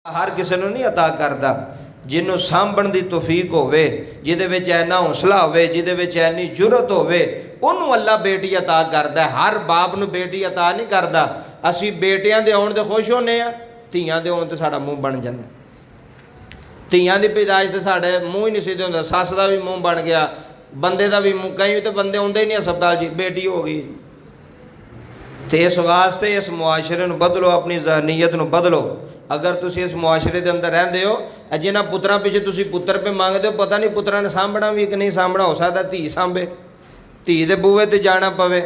हर किसी को नहीं अता करता जिन्हों सांभण की तौफीक होवे जिहदे विच इन्ना हौसला होवे जिहदे विच इन्नी जुरत होवे उन्होंने अल्लाह बेटी अता करता है। हर बाप नूं बेटी अता नहीं करता। असी बेटियां दे आउण ते खुश होने आ, धीआं दे आउण ते साडा मूँह बन जांदा। धीआं दी पैदाइश ते साडे मूँह ही नहीं सीधे हुंदा, सस दा भी मूँह बन गया, बंदे दा भी मूँह, कई तो बंदे आउंदे ही नहीं अस्पताल जी, बेटी हो गई। तो इस वास्ते इस मुआशरे नूं बदलो, अपनी ज़हनीयत नूं बदलो। अगर तुम इस मुआशरे के अंदर रहिंदे हो, जिन्हां पुत्रां पिछे तुसीं पुत्र पे मंगदे हो, पता नहीं पुत्रां ने सामभना भी कि नहीं सामभना, हो सकदा धी सांभे, धी दे बूहे ते जाना पवे।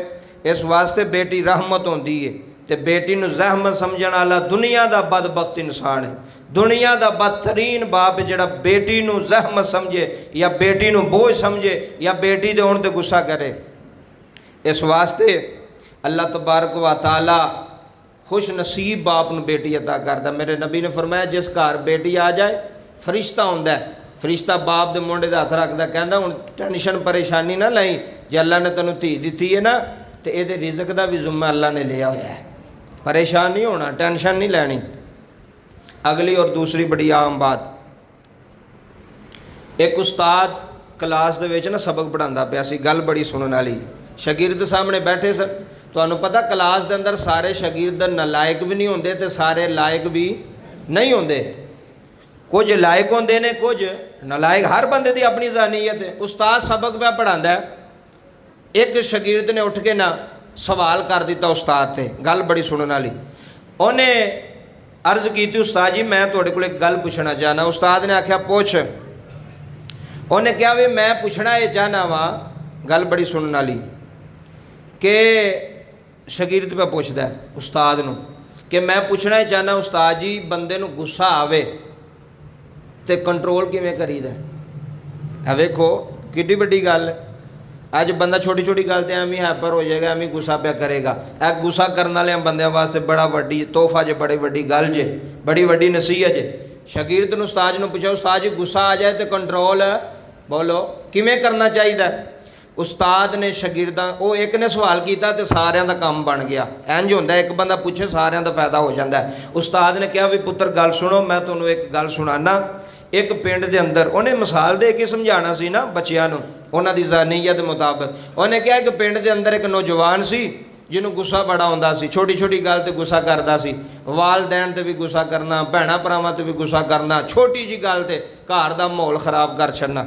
इस वास्ते बेटी रहमत होंदी है, तो बेटी नूं ज़हमत समझण वाला दुनिया का बदबख्त इंसान है। दुनिया का बदतरीन बाप जिहड़ा बेटी नूं ज़हमत समझे या बेटी नूं बोझ समझे या बेटी दे होण ते गुस्सा करे। इस वास्ते अल्लाह तबारक व तआला खुश नसीब बाप नूं बेटी अता करदा। मेरे नबी ने फरमाया जिस घर बेटी आ जाए फरिश्ता आउंदा है, फरिश्ता बाप दे मोंढे ते हथ रखदा, कहंदा हुण टेंशन परेशानी ना लई, जे अल्लाह ने तैनूं धी दित्ती है ना तो इहदे रिज़क दा भी जुम्मा अल्लाह ने लिया होया है। परेशान नहीं होना, टेंशन नहीं लैनी। अगली और दूसरी बड़ी आम बात, एक उस्ताद क्लास दे विच ना सबक पढ़ांदा पिया सी, गल बड़ी सुनन वाली। शागिर्द सामने बैठे सन, तुहानूं पता क्लास के अंदर सारे शागिर्द नलायक भी नहीं होंदे ते सारे लायक भी नहीं होंदे। कुछ लायक होंदे ने, कुछ नलायक। हर बंदे की अपनी ज़हनीयत है। उस्ताद सबक पे पढ़ांदा है, एक शागिर्द ने उठ के ना सवाल कर दिता उस्ताद ते, गल बड़ी सुनने वाली। उन्हें अर्ज की, उस्ताद जी मैं तुहाडे कोल एक गल पुछना चाहना। उस्ताद ने आख्या पुछ। उन्हें कहा भी मैं पुछना ये चाहना वा, गल बड़ी सुनने वाली, कि शागिर्द पे पुछदा है उस्ताद नूं कि मैं पुछना ही चाहना उस्ताद जी बंदे नूं गुस्सा आवे तो कंट्रोल किवें करीदा है। वेखो किड्डी वड्डी गल है। अज बंदा छोटी छोटी गल ते एवें हैपर हो जाएगा, एवें गुस्सा पे करेगा। यह गुस्सा करने वाले बंदे वास्ते बड़ा वड्डी तोहफा जे, बड़ी वड्डी गल जे, बड़ी वड्डी नसीहत जे। शागिर्द नूं उस्ताद नूं पुछा, उस्ताद जी गुस्सा आ जाए तो कंट्रोल बोलो किवें करना चाहिए। उस्ताद ने शागिर्दां, वो एक ने सवाल किया तो सारिਆਂ ਦਾ काम बन गया। इंज होंदा एक बंदा पूछे सारिਆਂ ਦਾ फायदा हो जाता है। उस्ताद ने कहा भी पुत्र गल सुनो, मैं तुहानूं एक गल सुणाना। एक पिंड के अंदर उन्हें मिसाल दे के समझाना सी ना बच्चों नूं, उन्हां दी ज़हनीयत मुताबिक। उन्हें कहा कि पिंड के अंदर एक नौजवान सी जिन्हों गुस्सा बड़ा आउंदा सी, छोटी छोटी गल ते गुस्सा करदा सी, वालदैन ते भी गुस्सा करना, भैणां भरावां ते भी गुस्सा करना, छोटी जी गल ते घर दा माहौल खराब कर छड्डना,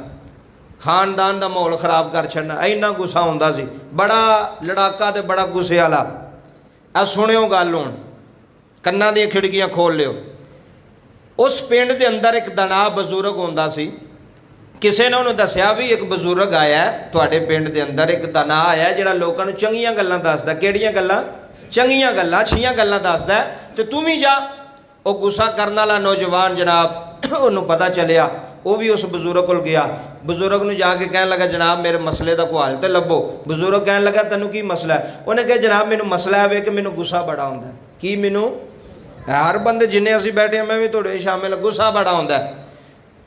खानदान का माहौल खराब कर छड़ना, इन्ना गुस्सा आउंदा सी, बड़ा लड़ाका तो बड़ा गुस्से वाला। आ सुनियो गल हुण, कन्नां दी खिड़कियां खोल लियो। उस पिंड के अंदर एक दना बजुर्ग होंदा सी। किसी ने उन्हें दस्या भी एक बजुर्ग आया है तुहाडे पिंड के अंदर, एक दना आया जिहड़ा लोकां नूं चंगियां गल्लां दसदा। किहड़ियां गल्लां? चंगियां गल्लां, अच्छियां गल्लां दसदा ते तू भी जा। वो गुस्सा करने वाला नौजवान जनाब उन्होंने पता चलिया, वो भी उस बजुर्ग को गया। बजुर्ग ने जाके कह लगा जनाब मेरे मसले का कोई हल तो लभो। बजुर्ग कह लगा तेनू की मसला है? उन्हें कहा जनाब मैनू मसला है कि मैनू गुस्सा बड़ा आउंदा है। की मैनू? हर बंदे जिन्हें असीं बैठे मैं भी तुहाडे शामिल, गुस्सा बड़ा आउंदा है।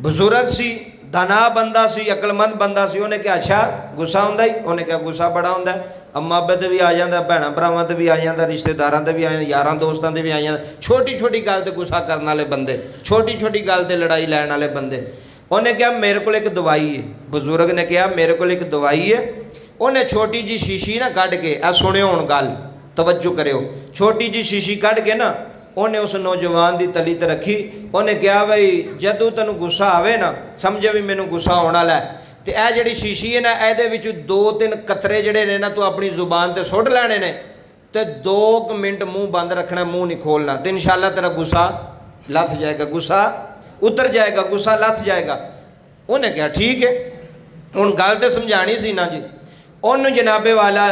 बजुर्ग सी, दाना बंदा सी, अकलमंद बंदा सी। उन्हें कहा अच्छा गुस्सा आउंदा ही? उन्हें कहा गुस्सा बड़ा आउंदा है। अम्मा अब्बे ते भी आ जाता, भैणां भरावां ते भी आ जाता, रिश्तेदारां ते भी आ जाता, यारां दोस्तां ते भी आ जाता। छोटी छोटी गल ते गुस्सा करने वाले बंदे, छोटी छोटी गल ते लड़ाई लैण वाले बंदे। उन्हें कहा मेरे को एक दवाई है। बजुर्ग ने कहा मेरे को एक दवाई है। उन्हें छोटी जी शीशी ना कढ़ के, आ सुनियो हुण गल, तवज्जो करियो, छोटी जी शीशी कढ़ के ना उन्हें उस नौजवान की तली ते रखी। उन्हें कहा भाई जदों तैनूं गुस्सा आवे ना समझे भी मैनूं गुस्सा आउण वाला है, तो यह जिहड़ी शीशी है ना इहदे विच 2-3 कतरे जिहड़े ने ना तू अपनी जुबान ते सुट लैणे ने, ते 2 मिनट मूँह बंद रखना, मूँह नहीं खोलना, तो इंशाअल्लाह तेरा गुस्सा लथ जाएगा, गुस्सा उतर जाएगा, गुस्सा लथ जाएगा। उन्हें कहा ठीक है। हुण गल तो समझानी सी ना जी। उन्होंने जनाबे वाला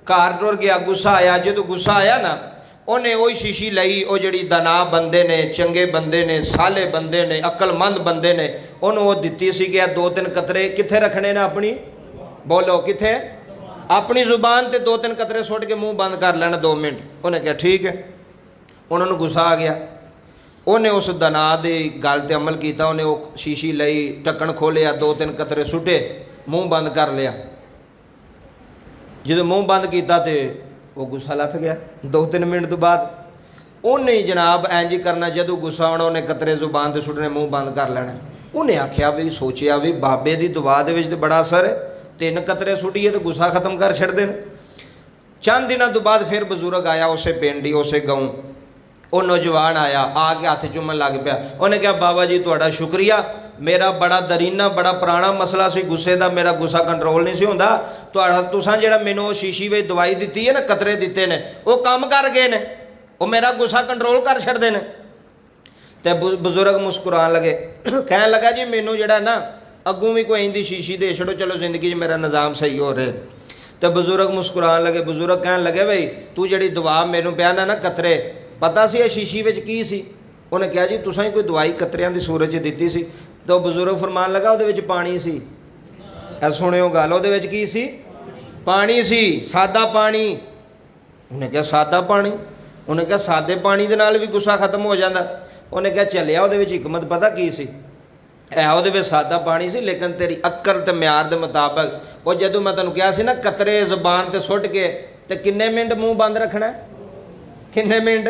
घर टुर गया, गुस्सा आया। जो गुस्सा आया ना उन्हें वही शीशी लई, वो जिहड़ी दना बंदे ने, चंगे बंदे ने, साले बंदे ने, अकलमंद बंदे ने, उन्होंने वो दिती सी कि 2-3 कतरे कित्थे रखने ने अपनी, बोलो कित्थे, अपनी जुबान ते 2-3 कतरे सुट के मूँह बंद कर लेना 2 मिनट। उन्हें कहा ठीक है। उन्होंने गुस्सा आ गया। उन्हें उस दना की गल ते अमल किया। उन्हें वो शीशी लई, ढक्कन खोलिया, 2-3 कतरे सुटे, मूँह बंद कर लिया। जो मूँह बंद किया तो वो गुस्सा लथ गया 2-3 मिनट तो बाद। ਉਹਨੇ ਜਨਾਬ ਇੰਜ ਕਰਨਾ, ਜਦੋਂ ਗੁੱਸਾ ਆਉਣਾ ਉਹਨੇ ਕਤਰੇ ਜ਼ੁਬਾਨ 'ਤੇ ਸੁੱਟਣੇ, ਮੂੰਹ ਬੰਦ ਕਰ ਲੈਣਾ। ਉਹਨੇ ਆਖਿਆ ਵੀ, ਸੋਚਿਆ ਵੀ ਬਾਬੇ ਦੀ ਦੁਆ ਦੇ ਵਿੱਚ ਤਾਂ ਬੜਾ ਅਸਰ ਹੈ, 3 ਕਤਰੇ ਸੁੱਟੀਏ ਤਾਂ ਗੁੱਸਾ ਖਤਮ ਕਰ ਛੱਡਦੇ ਨੇ। ਚੰਦ ਦਿਨਾਂ ਤੋਂ ਬਾਅਦ ਫਿਰ ਬਜ਼ੁਰਗ ਆਇਆ ਉਸੇ ਪਿੰਡ ਹੀ, ਉਸੇ ਗਾਉਂ। ਉਹ ਨੌਜਵਾਨ ਆਇਆ, ਆ ਕੇ ਹੱਥ ਚੁੰਮਣ ਲੱਗ ਪਿਆ। ਉਹਨੇ ਕਿਹਾ, ਬਾਬਾ ਜੀ ਤੁਹਾਡਾ ਸ਼ੁਕਰੀਆ, ਮੇਰਾ ਬੜਾ ਦਰੀਨਾ ਬੜਾ ਪੁਰਾਣਾ ਮਸਲਾ ਸੀ ਗੁੱਸੇ ਦਾ, ਮੇਰਾ ਗੁੱਸਾ ਕੰਟਰੋਲ ਨਹੀਂ ਸੀ ਹੁੰਦਾ। ਤੁਸਾਂ ਜਿਹੜਾ ਮੈਨੂੰ ਉਹ ਸ਼ੀਸ਼ੀ ਵਿੱਚ ਦਵਾਈ ਦਿੱਤੀ ਹੈ ਨਾ, ਕਤਰੇ ਦਿੱਤੇ ਨੇ, ਉਹ ਕੰਮ ਕਰ ਗਏ ਨੇ, ਉਹ ਮੇਰਾ ਗੁੱਸਾ ਕੰਟਰੋਲ ਕਰ ਛੱਡਦੇ ਨੇ। ਤੇ ਬਜ਼ੁਰਗ ਮੁਸਕਰਾਉਣ ਲੱਗੇ, ਕਹਿਣ ਲੱਗਾ ਜੀ ਮੈਨੂੰ ਜਿਹੜਾ ਨਾ ਅੱਗੋਂ ਵੀ ਕੋਈ ਇੰਦੀ ਸ਼ੀਸ਼ੀ ਦੇ ਛੱਡੋ, ਚਲੋ ਜ਼ਿੰਦਗੀ 'ਚ ਮੇਰਾ ਨਿਜ਼ਾਮ ਸਹੀ ਹੋ ਰਿਹਾ। ਤੇ ਬਜ਼ੁਰਗ ਮੁਸਕਰਾਉਣ ਲੱਗੇ। ਬਜ਼ੁਰਗ ਕਹਿਣ ਲੱਗੇ, ਬਈ ਤੂੰ ਜਿਹੜੀ ਦਵਾ ਮੈਨੂੰ ਪਿਆ ਨਾ ਕਤਰੇ, ਪਤਾ ਸੀ ਇਹ ਸ਼ੀਸ਼ੀ ਵਿੱਚ ਕੀ ਸੀ? ਉਹਨੇ ਕਿਹਾ ਜੀ ਤੁਸਾਂ ਹੀ ਕੋਈ ਦਵਾਈ ਕਤਰਿਆਂ ਦੀ ਸੂਰਤ 'ਚ ਦਿੱਤੀ ਸੀ। ਤਾਂ ਉਹ ਬਜ਼ੁਰਗ ਫਰਮਾਨ ਲੱਗਾ, ਉਹਦੇ ਵਿੱਚ ਪਾਣੀ ਸੀ। ਇਹ ਸੁਣਿਓ ਗੱਲ, ਉਹਦੇ ਵਿੱਚ ਕੀ ਸੀ? ਪਾਣੀ ਸੀ, ਸਾਦਾ ਪਾਣੀ। ਉਹਨੇ ਕਿਹਾ ਸਾਦਾ ਪਾਣੀ? ਉਹਨੇ ਕਿਹਾ ਸਾਦੇ ਪਾਣੀ ਦੇ ਨਾਲ ਵੀ ਗੁੱਸਾ ਖਤਮ ਹੋ ਜਾਂਦਾ। ਉਹਨੇ ਕਿਹਾ ਚੱਲਿਆ, ਉਹਦੇ ਵਿੱਚ ਹਕਮਤ ਪਤਾ ਕੀ ਸੀ? ਉਹਦੇ ਵਿੱਚ ਸਾਦਾ ਪਾਣੀ ਸੀ, ਲੇਕਿਨ ਤੇਰੀ ਅਕਲ ਤੇ ਮਿਆਰ ਦੇ ਮੁਤਾਬਕ ਉਹ ਜਦੋਂ ਮੈਂ ਤੈਨੂੰ ਕਿਹਾ ਸੀ ਨਾ ਕਤਰੇ ਜ਼ੁਬਾਨ 'ਤੇ ਸੁੱਟ ਕੇ ਤੇ ਕਿੰਨੇ ਮਿੰਟ ਮੂੰਹ ਬੰਦ ਰੱਖਣਾ? ਕਿੰਨੇ ਮਿੰਟ?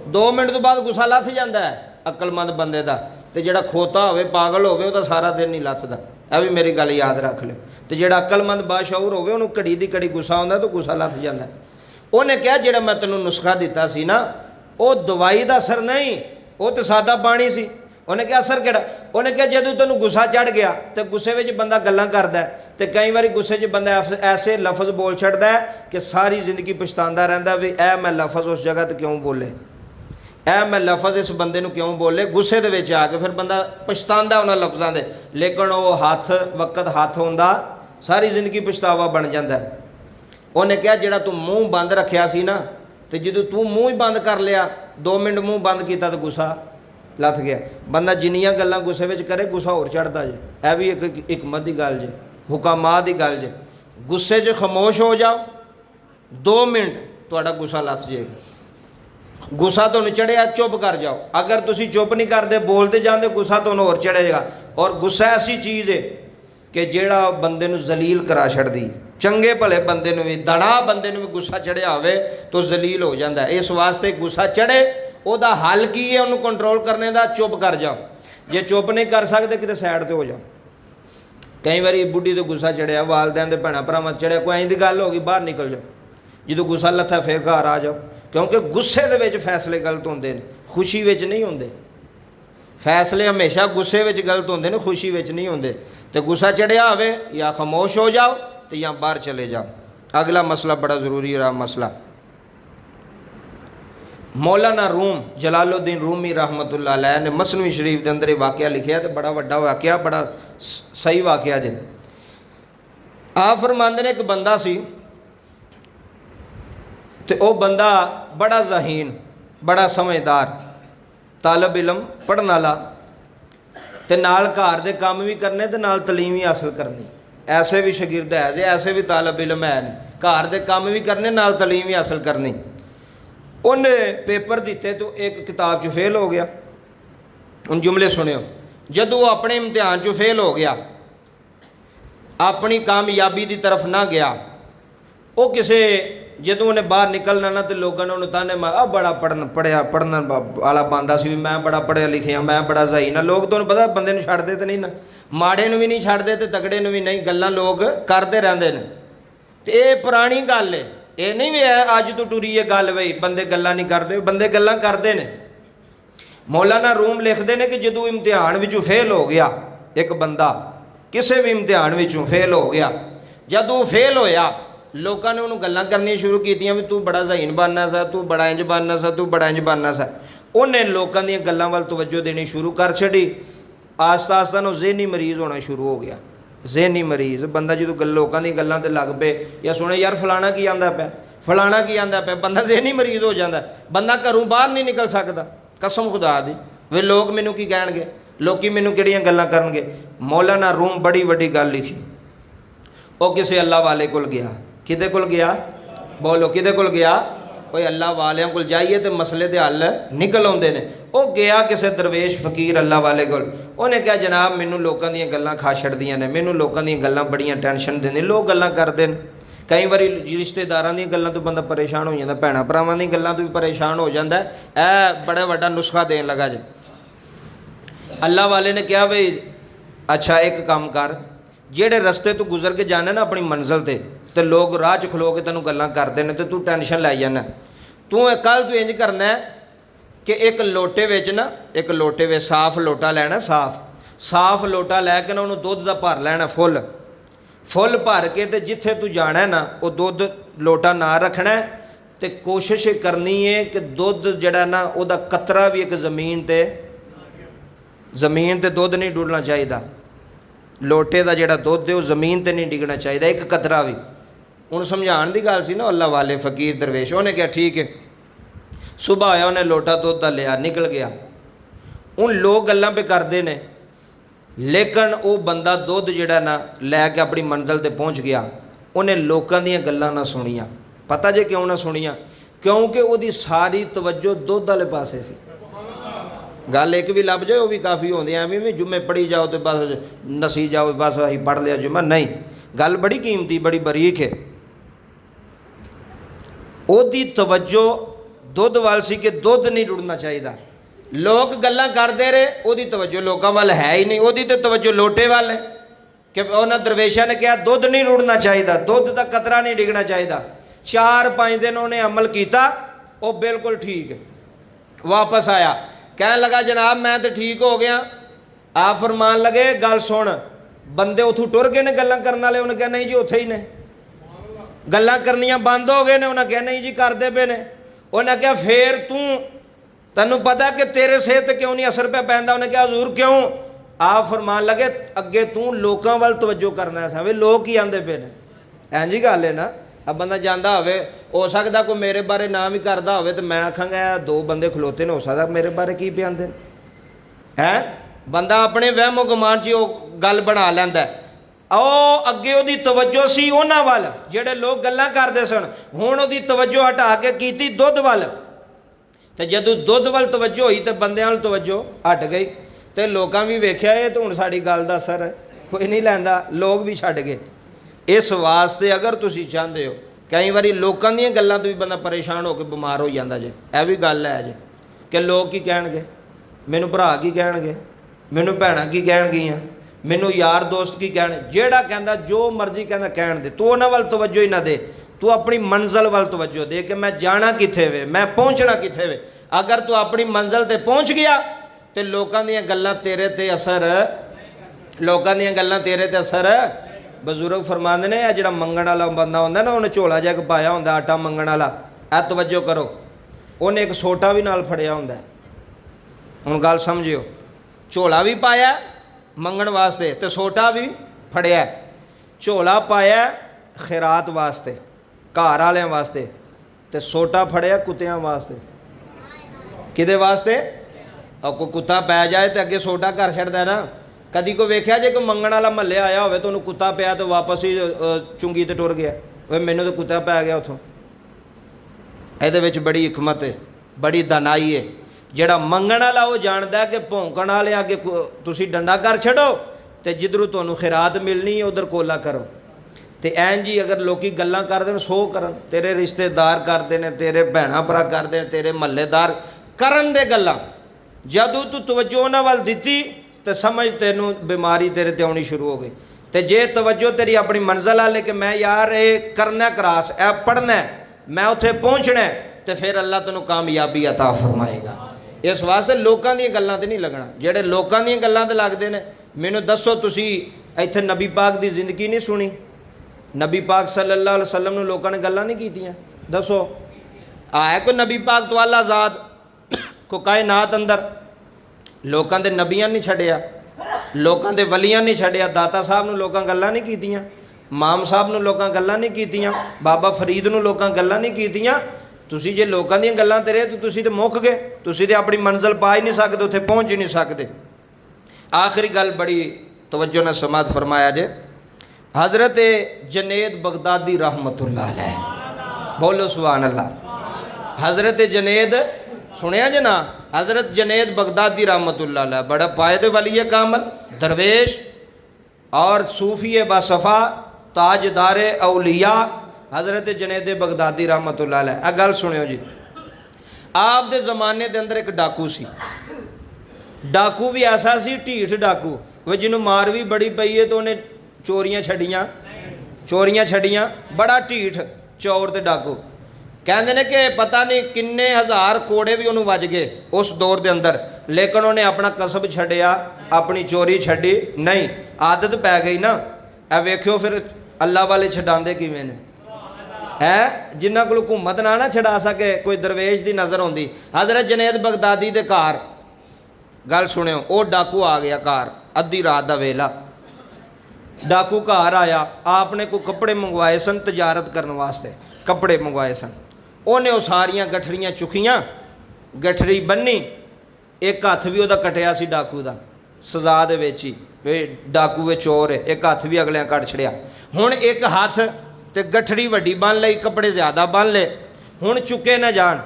2 ਮਿੰਟ ਤੋਂ ਬਾਅਦ ਗੁੱਸਾ ਲੱਥ ਜਾਂਦਾ ਹੈ ਅਕਲਮੰਦ ਬੰਦੇ ਦਾ। ਤੇ ਜਿਹੜਾ ਖੋਤਾ ਹੋਵੇ, ਪਾਗਲ ਹੋਵੇ, ਉਹਦਾ ਸਾਰਾ ਦਿਨ ਨਹੀਂ ਲੱਥਦਾ। ਇਹ ਵੀ ਮੇਰੀ ਗੱਲ ਯਾਦ ਰੱਖ ਲਿਓ। ਤੇ ਜਿਹੜਾ ਅਕਲਮੰਦ ਬਾਸ਼ਊਰ ਹੋਵੇ, ਉਹਨੂੰ ਘੜੀ ਦੀ ਘੜੀ ਗੁੱਸਾ ਆਉਂਦਾ ਤਾਂ ਗੁੱਸਾ ਲੱਥ ਜਾਂਦਾ। ਉਹਨੇ ਕਿਹਾ ਜਿਹੜਾ ਮੈਂ ਤੈਨੂੰ ਨੁਸਖਾ ਦਿੱਤਾ ਸੀ ਨਾ, ਉਹ ਦਵਾਈ ਦਾ ਅਸਰ ਨਹੀਂ, ਉਹ ਤਾਂ ਸਾਦਾ ਪਾਣੀ ਸੀ। ਉਹਨੇ ਕਿਹਾ ਅਸਰ ਕਿਹੜਾ? ਉਹਨੇ ਕਿਹਾ ਜਦੋਂ ਤੈਨੂੰ ਗੁੱਸਾ ਚੜ੍ਹ ਗਿਆ ਤੇ ਗੁੱਸੇ ਵਿੱਚ ਬੰਦਾ ਗੱਲਾਂ ਕਰਦਾ ਤੇ ਕਈ ਵਾਰੀ ਗੁੱਸੇ 'ਚ ਬੰਦਾ ਐਸੇ ਲਫ਼ਜ਼ ਬੋਲ ਛੱਡਦਾ ਕਿ ਸਾਰੀ ਜ਼ਿੰਦਗੀ ਪਛਤਾਉਂਦਾ ਰਹਿੰਦਾ ਵੀ ਇਹ ਮੈਂ ਲਫ਼ਜ਼ ਉਸ ਜਗ੍ਹਾ 'ਤੇ ਕਿਉਂ ਬੋਲੇ, ਇਹ ਮੈਂ ਲਫ਼ਜ਼ ਇਸ ਬੰਦੇ ਨੂੰ ਕਿਉਂ ਬੋਲੇ। ਗੁੱਸੇ ਦੇ ਵਿੱਚ ਆ ਕੇ ਫਿਰ ਬੰਦਾ ਪਛਤਾਉਂਦਾ ਉਹਨਾਂ ਲਫ਼ਜ਼ਾਂ ਦੇ, ਲੇਕਿਨ ਉਹ ਵਕਤ ਹੱਥ ਹੁੰਦਾ ਸਾਰੀ ਜ਼ਿੰਦਗੀ ਪਛਤਾਵਾ ਬਣ ਜਾਂਦਾ। ਉਹਨੇ ਕਿਹਾ ਜਿਹੜਾ ਤੂੰ ਮੂੰਹ ਬੰਦ ਰੱਖਿਆ ਸੀ ਨਾ, ਤੇ ਜਦੋਂ ਤੂੰ ਮੂੰਹ ਹੀ ਬੰਦ ਕਰ ਲਿਆ, 2 ਮਿੰਟ ਮੂੰਹ ਬੰਦ ਕੀਤਾ ਤਾਂ ਗੁੱਸਾ ਲੱਥ ਗਿਆ। ਬੰਦਾ ਜਿੰਨੀਆਂ ਗੱਲਾਂ ਗੁੱਸੇ ਵਿੱਚ ਕਰੇ, ਗੁੱਸਾ ਹੋਰ ਚੜ੍ਹਦਾ ਜੇ। ਇਹ ਵੀ ਇੱਕ ਹਕਮਤ ਦੀ ਗੱਲ ਜੇ, ਹੁਕਾਮਾਂ ਦੀ ਗੱਲ ਜੇ। ਗੁੱਸੇ 'ਚ ਖਾਮੋਸ਼ ਹੋ ਜਾਓ, 2 ਮਿੰਟ ਤੁਹਾਡਾ ਗੁੱਸਾ ਲੱਥ ਜਾਏਗਾ। ਗੁੱਸਾ ਤੁਹਾਨੂੰ ਚੜ੍ਹਿਆ, ਚੁੱਪ ਕਰ ਜਾਓ। ਅਗਰ ਤੁਸੀਂ ਚੁੱਪ ਨਹੀਂ ਕਰਦੇ, ਬੋਲਦੇ ਜਾਂਦੇ, ਗੁੱਸਾ ਤੁਹਾਨੂੰ ਹੋਰ ਚੜ੍ਹੇਗਾ। ਔਰ ਗੁੱਸਾ ਐਸੀ ਚੀਜ਼ ਹੈ ਕਿ ਜਿਹੜਾ ਬੰਦੇ ਨੂੰ ਜ਼ਲੀਲ ਕਰਾ ਛੱਡਦੀ ਹੈ। ਚੰਗੇ ਭਲੇ ਬੰਦੇ ਨੂੰ ਵੀ, ਦੜਾ ਬੰਦੇ ਨੂੰ ਵੀ ਗੁੱਸਾ ਚੜ੍ਹਿਆ ਹੋਵੇ ਤਾਂ ਜ਼ਲੀਲ ਹੋ ਜਾਂਦਾ। ਇਸ ਵਾਸਤੇ ਗੁੱਸਾ ਚੜ੍ਹੇ, ਉਹਦਾ ਹੱਲ ਕੀ ਹੈ? ਉਹਨੂੰ ਕੰਟਰੋਲ ਕਰਨੇ ਦਾ, ਚੁੱਪ ਕਰ ਜਾਓ। ਜੇ ਚੁੱਪ ਨਹੀਂ ਕਰ ਸਕਦੇ, ਕਿਤੇ ਸਾਈਡ 'ਤੇ ਹੋ ਜਾਓ। ਕਈ ਵਾਰੀ ਬੁੱਢੀ 'ਤੇ ਗੁੱਸਾ ਚੜਿਆ, ਵਾਲਦਿਆਂ ਦੇ ਭੈਣਾਂ ਭਰਾਵਾਂ ਚੜਿਆ, ਕੋਈ ਐਂ ਦੀ ਗੱਲ ਹੋ ਗਈ, ਬਾਹਰ ਨਿਕਲ ਜਾਓ। ਜਦੋਂ ਗੁੱਸਾ ਲੱਥਾ ਫਿਰ ਘਰ ਆ ਜਾਓ, ਕਿਉਂਕਿ ਗੁੱਸੇ ਦੇ ਵਿੱਚ ਫੈਸਲੇ ਗਲਤ ਹੁੰਦੇ ਨੇ, ਖੁਸ਼ੀ ਵਿੱਚ ਨਹੀਂ ਹੁੰਦੇ। ਫੈਸਲੇ ਹਮੇਸ਼ਾ ਗੁੱਸੇ ਵਿੱਚ ਗਲਤ ਹੁੰਦੇ ਨੇ, ਖੁਸ਼ੀ ਵਿੱਚ ਨਹੀਂ ਹੁੰਦੇ। ਤੇ ਗੁੱਸਾ ਚੜਿਆ ਹੋਵੇ, ਜਾਂ ਖਾਮੋਸ਼ ਹੋ ਜਾਓ ਤੇ ਜਾਂ ਬਾਹਰ ਚਲੇ ਜਾਓ। ਅਗਲਾ ਮਸਲਾ ਬੜਾ ਜ਼ਰੂਰੀ ਰਹਾ ਮਸਲਾ। ਮੌਲਾਨਾ ਰੂਮ ਜਲਾਲੁद्दीन रूमी रहमतुल्लाह अलैह ने मसनवी शरीफ के अंदर वाक़या लिखा, तो बड़ा वड्डा वाक़या, बड़ा सही वाक़या जे। आप फरमांदे ने एक बंदा सी, तो वह बंदा बड़ा ज़हीन, बड़ा समझदार, तालब इलम, पढ़ने वाला, तो नाल घर दे काम भी करने, तो नाल तलीम भी हासिल करनी। ऐसे भी शागिर्द है जे, ऐसे भी तालब इलम है, घर दे काम भी करने, नाल तलीम भी हासिल करनी। उन्हें पेपर दिते तो एक किताब च फेल हो गया। उन जुमले सुनियो, जदों वो अपने इम्तिहान च फेल हो गया, अपनी कामयाबी की तरफ ना गया, वो किसे जदों उन्हें बाहर निकलना ना, तो लोगों ने उन्हें ताने मारा, बड़ा पढ़ना वाला बंदा सी, मैं बड़ा पढ़िया लिखिया, मैं बड़ा सही ना। लोग तो पता बंदे नूं छड्डदे तो नहीं ना, माड़े नूं भी नहीं छड्डदे ते तगड़े नूं भी नहीं, गल्लां लोग करते रहंदे ने। ते ये पुरानी गल है, ये नहीं भी है अज तो टुरी है गल बई बंदे गल्लां नहीं करते, बंदे गल्लां करते ने। मौलाना रूम लिखते हैं कि जदों इम्तिहान विचों फेल हो गया एक बंदा, किसी भी इम्तिहान विचों फेल हो गया, जदों फेल होया, लोगों ने उन्होंने गल्लां करनी शुरू कीतियां भी तू बड़ा ज़हीन बनना सा, तू बड़ा इंज बनना सा, तू बड़ा इंज बनना सा। उन्हें लोगों दी गल्लां वल तवज्जो देनी शुरू कर छड़ी। आस्ता आस्ता ना ज़हनी मरीज़ होना शुरू हो गया। ज़हनी मरीज़ बंदा जो लोगों दी गल्लां ते लग पे, या सुने यार फलाना की आंदा पिया, फलाना की आंदा पिया, बंदा ज़हनी मरीज़ हो जाता। बंदा घरों बाहर नहीं निकल सकता, कसम खुदा दी, वे लोग मैनू की कहणगे, लोग मैनू किहड़ियां गल्लां करनगे। मौलाना रूम बड़ी वड्डी गल लिखी। वो किसी अल्लाह वाले कोल गया, किदे कोल गया? बोलो किदे कोल गया? कोई अल्लाह वालियां कोल जाइए तो मसले दे हल निकल आउंदे ने। वो गया किसी दरवेश फकीर अल्लाह वाले कोल, उन्हें कहा जनाब मैनू लोगों दी गल्लां खा छड्डदियां ने, मैनू लोगों दी गल्लां बड़ियां टेंशन दिंदियां, लोग गल्लां करदे ने, कई बारी रिश्तेदारां दी गल्लां तो बंदा परेशान हो जाता, भैणां भरावां दी गल्लां तो भी परेशान हो जाता है। यह बड़ा वड्डा नुस्खा देन लगा जी। अल्लाह वाले ने कहा भाई अच्छा एक काम कर, जेड़े रस्ते तू गुजर के जाने ना अपनी मंजिल ते लोग राह च खलो के तेनों गल्लां करते हैं तो तू टेंशन लै जाना। तू कल तू इंज करना है कि एक लोटे विच ना, एक लोटे विच साफ लोटा लैना, साफ लोटा लैके ना उन्होंने दुध का भर लैना, फुल भर के ते जिथे तू जाना है ना वो दुध लोटा ना रखना है। तो कोशिश करनी है कि दुध जड़ा ना उहदा कतरा भी एक ज़मीन ते दुध नहीं डुलना चाहिए। लोटे का जड़ा दुध है वो ज़मीन ते नहीं डिगना चाहिए, एक कतरा भी। हूँ समझाने की गल सी ना, अल्लाह वाले फकीर दरवेश, उन्हें कहा ठीक है। सुबह आया उन्हें लोटा दुध का लिया, निकल गया। हूँ लोग गल्लां पे करते हैं, लेकिन वो बंदा दुध जड़ा ना लैके अपनी मंजिल ते पहुँच गया, उन्हें लोगों दी गल्लां ना सुनिया। पता जे क्यों ना सुनिया? क्योंकि वो सारी तवज्जो दुध वाले पासे सी। गल एक भी लभ जाए वो भी काफ़ी होंदी, एवं भी जुम्मे पढ़ी जाओ तो बस नसी जाओ, बस असीं पढ़ लिया जुम्मा, नहीं। गल बड़ी कीमती बड़ी बरीक है। ओदी तवज्जो दुध वाल सी कि दुध नहीं रुड़ना चाहिए। लोग गल्लां करते रहे, ओदी तवज्जो लोगों वाल है ही नहीं, ओदी तो तवज्जो लोटे वाल है कि उन्होंने दरवेशा ने कहा दुध नहीं रुड़ना चाहिए, दुध का कतरा नहीं डिगना चाहिए। 4-5 दिन उन्हें अमल किया, वो बिल्कुल ठीक है। वापस आया, कहने लगा जनाब मैं तो ठीक हो गया। आप फरमान लगे गल सुन, बंदे उथों टुर गए ने गल्लां करने वाले, उन्हें कहा नहीं जी उत्थे ही ने। गल्लां करनियां बंद हो गए ने, उन्हें कहा नहीं जी करते पे ने। उन्हें कहा फिर तैनूं पता कि तेरे सेहत क्यों नहीं असर पे पैंदा? उन्हें कहा हजूर क्यों? आप फरमान लगे अगे तू लोगों वाल तवज्जो करना सा, वे लोग की आंदे पे ने। ऐं जी गल है ना, अब बंदा जाता हो सकता कोई मेरे बारे नाम ही करता हो तो मैं आखांगा 2 बंदे खलोते ने, हो सकता मेरे बारे की पे आंदे हैं। बंदा अपने वहमो गुमान च गल बना लैंदा है। ओ अगे उहदी तवज्जो सी उन्हां वाल जेड़े लोग गल्लां करदे सन, हुण उहदी तवज्जो हटा के कीती दुध वाल। तो जदों दुध वाल तवज्जो होई तो बंदियां वाल तवज्जो हट गई। तो लोकां भी वेख्या ये तो हुण साडी गल दा असर है, कोई नहीं लैंदा, लोग भी छड्ड गए। इस वास्ते अगर तुसीं चाहते हो, कई बारी लोगों दी गल्लां तो भी बंदा परेशान होकर बीमार हो जाता जे। यह भी गल है जे कि लोग की कहणगे, मैनू भरा की कहणगे, मैनू भैणां की कहणगियां, मैनू यार दोस्त की कहण। जेड़ा कहंदा जो मर्जी कहंदा कहण दे, तू उन्हां वाल तवज्जो ही ना दे, तू अपनी मंजिल वाल तवज्जो दे कि मैं जाना कित्थे वे, मैं पहुँचना कित्थे वे। अगर तू अपनी मंजिल ते पहुँच गया तो लोगों दी गल्लां तेरे ते असर, लोगों दी गल्लां तेरे ते असर। बजुर्ग फरमांदे ने जिहड़ा मंगण वाला बंदा होंदा ना, उन्हें झोला जिहा पाया होंदा आटा मंगण वाला, ऐ तवज्जो करो, उन्हें एक सोटा भी नाल फड़िया होंदा। हुण गल समझियो, झोला भी पाया मंगण वास्ते ते सोटा भी फड़िया। झोला पाया खैरात वास्ते, घर वालियां वास्ते, ते सोटा फड़िया कुत्तियां वास्ते। किदे वास्ते? और कोई कुत्ता पै जाए तो अगे सोटा घर छड्डदा ना। कदी को वेख्या जे कोई मंगण वाला महल्ले आया हो तो उन्होंने कुत्ता पिया तो वापस ही चुंगी ते टुर गया, वे मैनू तो कुत्ता पै गया उतों। ये बड़ी हिकमत है, बड़ी दानाई है। जिहड़ा मंगण वाला वो जानता है कि भौंकण वाले अगे तुसीं डंडा कर छड्डो तो जिधरों तुहानूं खैरात मिलनी है उधर कोला करो। तो ऐन जी अगर लोग गल्लां करदे ने 100 करन, तेरे रिश्तेदार करते हैं, तेरे भैणां भरा करते हैं, तेरे महल्लेदार करन दे गल्लां, जदों तू तवज्जो उन्हां वाल दित्ती तो समझ तेनू बीमारी तेरे ते आउणी शुरू हो गई। तो जे तवज्जो तेरी अपनी मंजिल वाले कि मैं यार ये करना क्रॉस, ए पढ़ना है, मैं उत्थे पहुँचना है, तो फिर अल्लाह तेनू कामयाबी अता फरमाएगा। इस वास्ते लोगों दी गल्लां ते नहीं लगना। जेड़े लोगों दी गल्लां ते लगदे ने, मैनू दसो तुसीं इत्थे नबी पाक दी जिंदगी नहीं सुनी? नबी पाक सल्लल्लाहु अलैहि वसल्लम नूं लोगों ने गल्लां नहीं कीतियां? दसो आया कोई नबी पाक तो अल्लाह आज़ाद को कायनात अंदर? लोगों के नबियां नहीं छड्डिया, लोगों के वलियां नहीं छड्डिया। दाता साहब नूं लोकां गल्लां नहीं कीतियां, माम साहब नूं लोकां गल्लां नहीं कीतियां, बाबा फरीद नूं लोकां गल्लां नहीं कीतियां। तुसीं जे लोकां दी गल्लां ते रहे तो तुसीं ते मुक गए, तुसीं ते अपनी मंजिल पा ही नहीं सकदे, उत्थे पहुँच ही नहीं सकदे। आखिरी गल बड़ी तवज्जो नाल समात फरमाया जे, हज़रत जनेद बगदादी रहमतुल्लाह अलैह, बोलो सुभान अल्लाह। हज़रत जनेद सुनिया जे ना, हज़रत जनेद बगदादी रहमतुल्लाह अलैह बड़ा पायदे वाली कामल दरवेश और सूफी बासफ़ा ताजदार औलिया हज़रत जुनैद बगदादी रहमतुल्लाह अलैह। आ गल सुनियो जी, आप दे ज़माने के अंदर एक डाकू सी। डाकू भी ऐसा सी ढीठ डाकू, वे जिन्हों मार भी बड़ी पई है तो उन्हें चोरियां छड़ियां, बड़ा ढीठ चोर ते डाकू। कहते ने कि पता नहीं किन्ने हज़ार कोड़े भी उन्होंने वज गए उस दौर के अंदर, लेकिन उन्हें अपना कसब छड़िया, अपनी चोरी छड़ी नहीं। आदत पै गई ना। ए वेख्यो फिर अल्लाह वाले छड़ाते किवें ने है, जिन्हों को हुकूमत ना छड़ा सके, कोई दरवेश की नज़र आती। हज़रत जुनैद बगदादी के घर, गल सुनियो, वो डाकू आ गया घर, अद्धी रात का वेला डाकू घर आया। आपने कोई कपड़े मंगवाए सन तजारत करने वास्ते, कपड़े मंगवाए सन। उन्हें वो सारियां गठरियां चुकियां, गठरी बन्नी, एक हथ भी वह कटिया सी डाकू का सजा दे विच ही, वे डाकू वे चोर है, एक हथ भी अगलियां कट छड़िया। हुण एक हथ ते गठड़ी वड्डी बन लई, कपड़े ज़्यादा बन ले, हुण चुके न जान।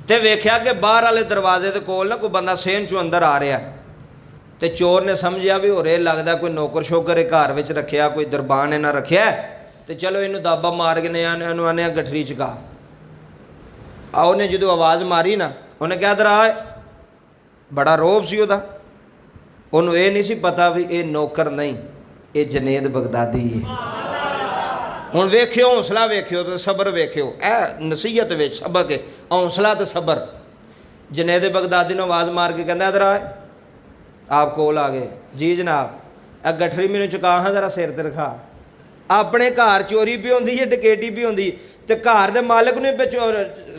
ते वेख्या कि बाहर वाले दरवाजे के कोल ना कोई बंदा सेन चों अंदर आ रहा। तो चोर ने समझिया भी हो रहा लगता कोई नौकर शोकर घर में रखिया, कोई दरबान इन्हें रखिया, तो चलो इनू दाबा मार के आने गठरी चुका। उन्हें जो आवाज़ मारी ना, उन्हें क्या दरा बड़ा रोब सी उहदा, उन्होंने ये नहीं सी पता भी ये नौकर नहीं, ये जुनैद बगदादी है। हुण वेख्यो हौसला, वेख्यो तो सबर, वेख्यो ए नसीहत विच सबक है, हौसला तो सबर। जुनैद बगदादी ने आवाज़ मार के कहता इधर आए, आप कोल आ गए। जी जनाब, ए गठरी मैनू चुका हाँ जरा सिर ते रखा। अपने घर चोरी भी होंदी है, डकैती भी होंदी, तो घर के मालिक ने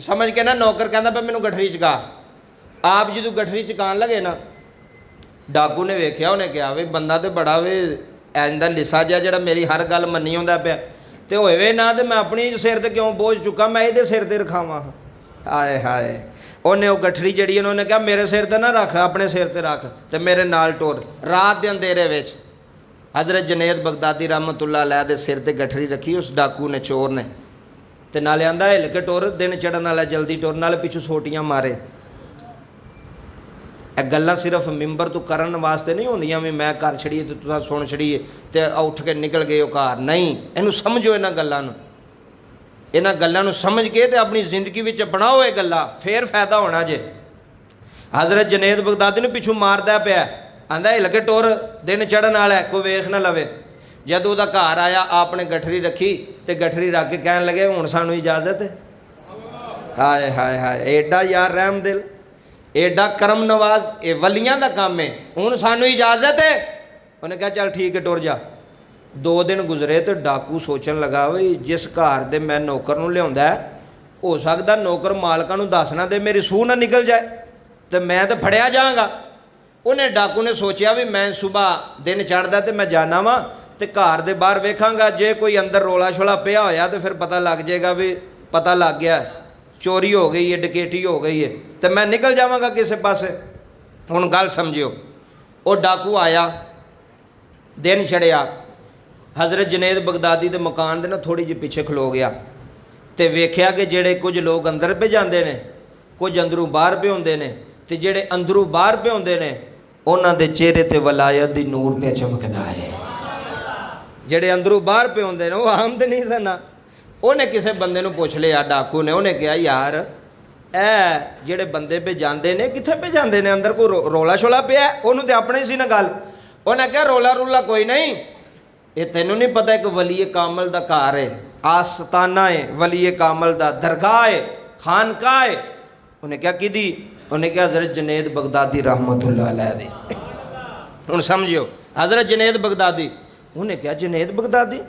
समझ के ना नौकर कहता पे मैनू गठरी चुका। आप जो गठरी चुकान लगे ना, डाकू ने वेख्या, उन्हें कहा भी बंदा तो बड़ा वे इंदा लिसा जिहा जिहड़ा मेरी हर गल मन्नी आउंदा पिया, तो होवे ना तो मैं अपनी सिर ते क्यों बोझ चुका, मैं ये सिर ते रखावां। हाय हाय, उन्हें वो गठरी जी उन्होंने कहा मेरे सिर ते ना रख, अपने सिर ते रख, तो मेरे नाल टोर। रात के अंधेरे विच हज़रत जुनैद बगदादी रहमतुल्लाह अलैह दे सिर ते गठरी रखी उस डाकू ने, चोर ने, तो नाले आंदा हिल के टुर, दिन चढ़न वाला जल्दी टुर, नाले पिछू सोटियां मारे। ए गल्लां सिर्फ मिंबर तो करन वास्ते नहीं होंदियां भी मैं घर छड़ीए तो तुसां सुन छड़ीए तो उठ के निकल गए हो घर, नहीं। इनू समझो, इन्हां गल्लां नू समझ के ते अपनी जिंदगी विच अपनाओ ये गल्लां, फिर फायदा होना जे। हज़रत जुनैद बगदादी ने पिछू मारदा पिया, आंदा हिल के टुर, दिन चढ़न वाला है, कोई वेख ना लवे। जदों दा घर आया, आपने गठरी रखी, तो गठरी रख के कहन लगे हुण सानू इजाजत है। हाय हाय हाय, एडा यार रहम दिल, एडा करम नवाज, ये वलियां दा काम है, हुण सानू इजाजत है। उन्हें कहा चल ठीक है टुर जा। 2 दिन गुजरे तो डाकू सोचन लगा भी जिस घर दे मैं नौकर नूं लिआउंदा हो सकता नौकर मालकां नूं दस ना दे, मेरी सूह ना निकल जाए, तो मैं तो फड़िया जाऊँगा। उन्हें डाकू ने सोचा भी मैं सुबह दिन चढ़दा तो मैं जाना वा, तो घर दे बाहर वेखांगा, जे कोई अंदर रोला शोला पिया होया तो फिर पता लग जाएगा भी पता लग गया चोरी हो गई है, डकैती हो गई है, तो मैं निकल जावांगा किसी पासे। हुण गल समझियो, वो डाकू आया, दिन चढ़िया, हज़रत जुनैद बगदादी के मकान के ना थोड़ी जी पिछे खलो गया, तो वेख्या कि जेड़े कुछ लोग अंदर पे जाते हैं, कुछ अंदरों बाहर पे होंदे ने, तो जेड़े अंदरों बाहर पे होंदे ने उन्हां दे चेहरे ते वलायत दी नूर पे चमकदा है। जेड़े अंदरों बाहर पे होंदे ने वो आम तो नहीं सना। उन्हें किसी बंदे नूं पुछ लिया, डाकू ने, उन्हें कहा यार ए जेड़े बंदे पे जाते ने कित्थे पे जाते ने, अंदर कोई रोला शोला पिया? उन्होंने तो अपने सी ना गल। उन्हें कहा रोला रूला कोई नहीं, ये तेनों नहीं पता एक वलीए कामल दा घर है, आस्ताना है वलीए कामल दा, दरगाह है, खानकाह है। उन्हें क्या की दी? उन्हें क्या हज़रत जुनैद बगदादी रहमतुल्लाह अलैह दी। हुण समझियो, हज़रत जुनैद बगदादी। उन्हें क्या जुनैद बगदादी?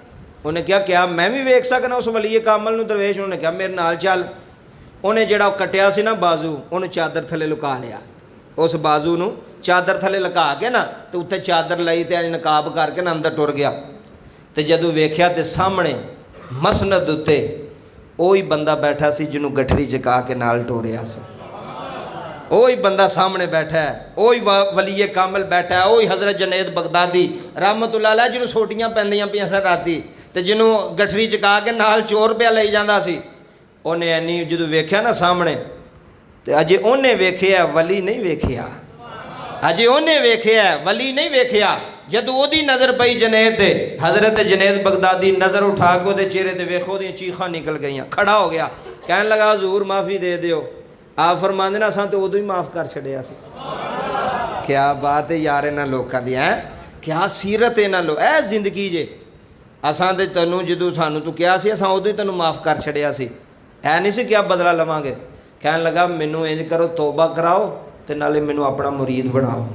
उन्हें क्या मैं भी वेख सकना उस वलीए कामल नूं दरवेश? उन्हें क्या मेरे नाल चल। उन्हें जिहड़ा कटिया सी ना बाजू, उन्हें चादर थले लुका लिया, उस बाजू नूं चादर थले लुका के ना, तो उत्ते चादर लई ते नकाब करके ना अंदर टुर गया। तो जदों वेख्या तो सामने मसनद उत्ते ओही बंदा बैठा सी जिन्हों गठरी चका के नाल टोरिया सी। ओही बंदा सामने बैठा है, ओही वलीए कामल बैठा है, ओही हज़रत जुनैद बगदादी रहमतुल्लाह अलैह जिन्हों सोटियां पैंदियां पियां सन राती, तो जिन्हों गठरी चका के नाल चोर पिया लई जांदा सी। उन्हें एनी जो वेख्या ना सामने, तो अजे उन्हें वेख्या, वली नहीं वेख्या। ਅਜੇ ਉਹਨੇ ਵੇਖਿਆ, ਵਲੀ ਨਹੀਂ ਵੇਖਿਆ। ਜਦੋਂ ਉਹਦੀ ਨਜ਼ਰ ਪਈ ਜਨੇਦ ਤੇ, ਹਜ਼ਰਤ ਜਨੇਦ ਬਗਦਾਦੀ ਨਜ਼ਰ ਉਠਾ ਕੇ ਉਹਦੇ ਚਿਹਰੇ ਤੇ ਵੇਖੋ, ਉਹਦੀਆਂ ਚੀਖਾਂ ਨਿਕਲ ਗਈਆਂ, ਖੜਾ ਹੋ ਗਿਆ, ਕਹਿਣ ਲੱਗਾ ਹਜ਼ੂਰ ਮਾफ़ੀ ਦੇ ਦਿਓ। ਆਪ ਫਰਮਾਉਂਦੇ ਨੇ ਅਸਾਂ ਤਾਂ ਉਦੋਂ ਹੀ ਮਾफ़ ਕਰ ਛੱਡਿਆ ਸੀ। ਕਿਆ ਬਾਤ ਹੈ ਯਾਰ ਇਹਨਾਂ ਲੋਕਾਂ ਦੀ, ਹੈ ਕਿਆ ਸੀਰਤ ਇਹਨਾਂ ਲੋਕ, ਇਹ ਜ਼ਿੰਦਗੀ ਜੇ। ਅਸਾਂ ਤੇ ਤੈਨੂੰ ਜਦੋਂ ਸਾਨੂੰ ਤੂੰ ਕਿਹਾ ਸੀ ਅਸਾਂ ਉਦੋਂ ਹੀ ਤੈਨੂੰ ਮਾफ़ ਕਰ ਛੱਡਿਆ ਸੀ, ਐ ਨਹੀਂ ਸੀ ਕਿਆ ਬਦਲਾ ਲਵਾਂਗੇ। ਕਹਿਣ ਲੱਗਾ ਮੈਨੂੰ ਇੰਜ ਕਰੋ, ਤੋਬਾ ਕਰਾਓ ਤੇ ਨਾਲੇ ਮੈਨੂੰ ਆਪਣਾ ਮੁਰੀਦ ਬਣਾਓ।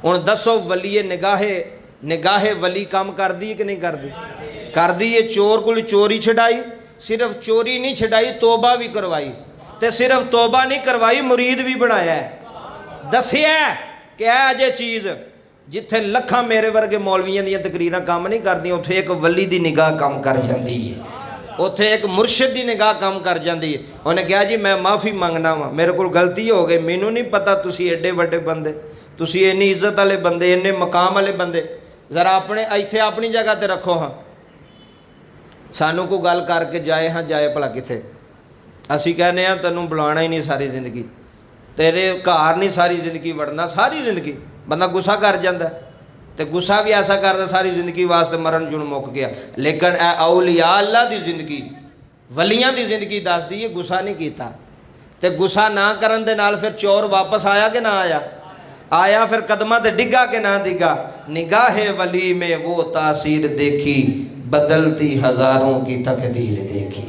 ਹੁਣ ਦੱਸੋ ਵਲੀਏ ਨਿਗਾਹੇ ਵਲੀ ਕੰਮ ਕਰਦੀ ਹੈ ਕਿ ਨਹੀਂ ਕਰਦੀ? ਕਰਦੀ ਹੈ। ਚੋਰ ਕੋਲ ਚੋਰੀ ਛਡਾਈ, ਸਿਰਫ ਚੋਰੀ ਨਹੀਂ ਛਡਾਈ, ਤੋਬਾ ਵੀ ਕਰਵਾਈ, ਤੇ ਸਿਰਫ ਤੋਬਾ ਨਹੀਂ ਕਰਵਾਈ, ਮੁਰੀਦ ਵੀ ਬਣਾਇਆ। ਦੱਸਿਆ ਕਿ ਇਹ ਅਜੇ ਚੀਜ਼ ਜਿੱਥੇ ਲੱਖਾਂ ਮੇਰੇ ਵਰਗੇ ਮੌਲਵੀਆਂ ਦੀਆਂ ਤਕਰੀਰਾਂ ਕੰਮ ਨਹੀਂ ਕਰਦੀਆਂ, ਉੱਥੇ ਇੱਕ ਵਲੀ ਦੀ ਨਿਗਾਹ ਕੰਮ ਕਰ ਜਾਂਦੀ ਹੈ, ਉੱਥੇ ਇੱਕ ਮੁਰਸ਼ਿਦ ਦੀ ਨਿਗਾਹ ਕੰਮ ਕਰ ਜਾਂਦੀ ਹੈ। ਉਹਨੇ ਕਿਹਾ ਜੀ ਮੈਂ ਮਾफ़ੀ ਮੰਗਣਾ ਵਾ, ਮੇਰੇ ਕੋਲ ਗਲਤੀ ਹੋ ਗਈ, ਮੈਨੂੰ ਨਹੀਂ ਪਤਾ ਤੁਸੀਂ ਐਡੇ ਵੱਡੇ ਬੰਦੇ, ਤੁਸੀਂ ਇੰਨੀ ਇੱਜ਼ਤ ਵਾਲੇ ਬੰਦੇ, ਇੰਨੇ ਮਕਾਮ ਵਾਲੇ ਬੰਦੇ, ਜ਼ਰਾ ਆਪਣੇ ਇੱਥੇ ਆਪਣੀ ਜਗ੍ਹਾ ਤੇ ਰੱਖੋ। ਹਾਂ ਸਾਨੂੰ ਕੋਈ ਗੱਲ ਕਰਕੇ ਜਾਏ, ਹਾਂ ਜਾਏ ਭਲਾ ਕਿੱਥੇ? ਅਸੀਂ ਕਹਿੰਦੇ ਹਾਂ ਤੈਨੂੰ ਬੁਲਾਉਣਾ ਹੀ ਨਹੀਂ ਸਾਰੀ ਜ਼ਿੰਦਗੀ, ਤੇਰੇ ਘਰ ਨਹੀਂ ਸਾਰੀ ਜ਼ਿੰਦਗੀ ਵੜਨਾ। ਸਾਰੀ ਜ਼ਿੰਦਗੀ ਬੰਦਾ ਗੁੱਸਾ ਕਰ ਜਾਂਦਾ, ਤੇ ਗੁੱਸਾ ਵੀ ਐਸਾ ਕਰਦਾ ਸਾਰੀ ਜ਼ਿੰਦਗੀ ਵਾਸਤੇ ਮਰਨ ਜੁਣ ਮੁੱਕ ਗਿਆ। ਲੇਕਿਨ ਇਹ ਔਲੀਆ ਅੱਲਾ ਦੀ ਜ਼ਿੰਦਗੀ, ਵਲੀਆਂ ਦੀ ਜ਼ਿੰਦਗੀ ਦੱਸਦੀ ਹੈ ਗੁੱਸਾ ਨਹੀਂ ਕੀਤਾ। ਤੇ ਗੁੱਸਾ ਨਾ ਕਰਨ ਦੇ ਨਾਲ ਫਿਰ ਚੋਰ ਵਾਪਸ ਆਇਆ ਕਿ ਨਾ ਆਇਆ? आया। फिर कदमा ते डिगा के ना डिगा। निगाहे वली में वो तासीर देखी, बदलती हज़ारों की तकदीर देखी।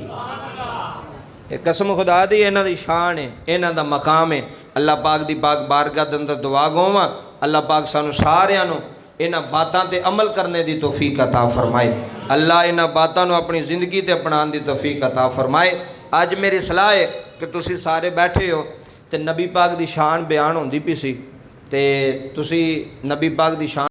ये कसम खुदा दी इन्हां दी शान है, इन्हां दा मकाम है। अल्लाह पाक दी पाक बारगाह दे अंदर दुआ गोवां, अल्लाह पाक सानू सारियां नू इन्हां बातां ते अमल करने दी तौफीक अता फरमाए। अल्लाह इन्हां बातां नू अपनी ज़िंदगी ते अपनाने दी तौफीक अता फरमाए। अज मेरी सलाह है कि तुसी सारे बैठे हो ते नबी पाक दी शान बयान होंदी पई सी, ते तुसी नबी पाक दी शान